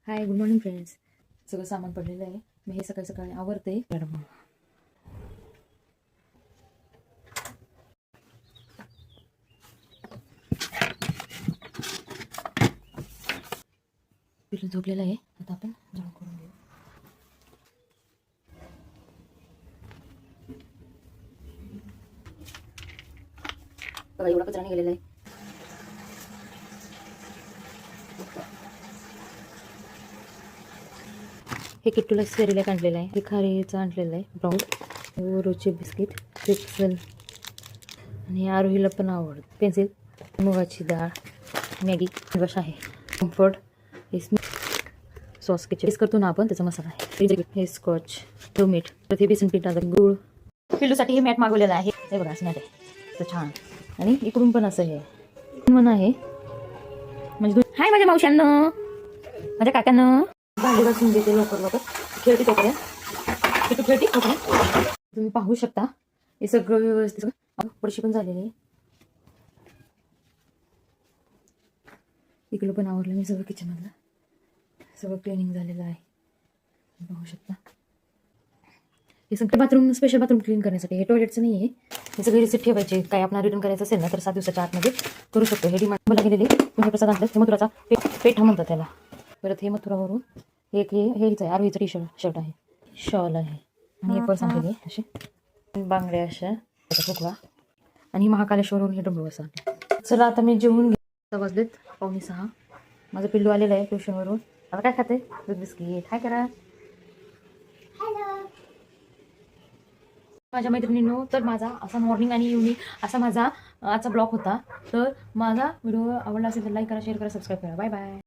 हाय, good morning friends. सगळं सामान पडलेलं आहे. मी हे सकाळी सकाळी आवरते. पिल्लू झोपलेलं आहे. आता आपण जेवण करून घेऊ. बघा, एवढा कचरा निघालेला आहे. हे किट्टूला सेरीला आणलेलं आहे. हे खारीचं आणलेलं आहे ब्राऊन. ओरोचे बिस्किट, पिक्सल आणि आरोहीला पण आवडतं. पेन्सिल, मुगाची डाळ, मॅगी, वश आहे. कम्फर्ट, सॉस किचन करतो ना आपण, त्याचा मसाला आहे. हे स्कॉच, मीठ, तर हे बेसन पीठ, गूळ. पिल्लूसाठी हे मॅट मागवलेलं आहे. हे बघा, असं मॅट आहे तर छान. आणि इकडून पण असं हे मन आहे. म्हणजे हाय माझ्या मावशांना, माझ्या काकांना. भांडी घासून देते लवकर लवकर. खेळते तोपर्यंत, खेळते तोपर्यंत. तुम्ही पाहू शकता हे सगळं व्यवस्थित पडशी पण झालेली आहे. इकडं पण आवडलं मी सगळं. किचनमधलं सगळं क्लिनिंग झालेलं आहे, पाहू शकता. हे सगळं बाथरूम, स्पेशल बाथरूम क्लीन करण्यासाठी. हे टॉयलेटचं नाही आहे. हे सगळे रिसिप्ट ठेवायचे. काय आपण रिटर्न करायचं असेल ना तर 7 दिवसाच्या आतमध्ये करू शकतो. हे डिमांड मला गेलेले प्रसाद आणलं. हे मथुराचा पेठा म्हणतात त्याला. परत हे मथुरावरून एक हेच आहे, आरोहीचं शर्ट आहे, शॉल आहे. आणि हे पर्स आणलेली असे बांगड्या अशा, फुकवा. आणि महाकालेश्वरवरून हे डबरू असं. चला आता मी जेवून घे. वाजलेत 5:45. माझं पिल्लू आलेलं आहे ट्युशनवरून. आता काय खाते? दूध बिस्किट. हाय करा माझ्या मैत्रिणींनो. तर माझा असा मॉर्निंग आणि इव्हनिंग असा माझा आजचा ब्लॉग होता. तर माझा व्हिडिओ आवडला असेल तर लाईक करा, शेअर करा, सबस्क्राईब करा. Bye bye.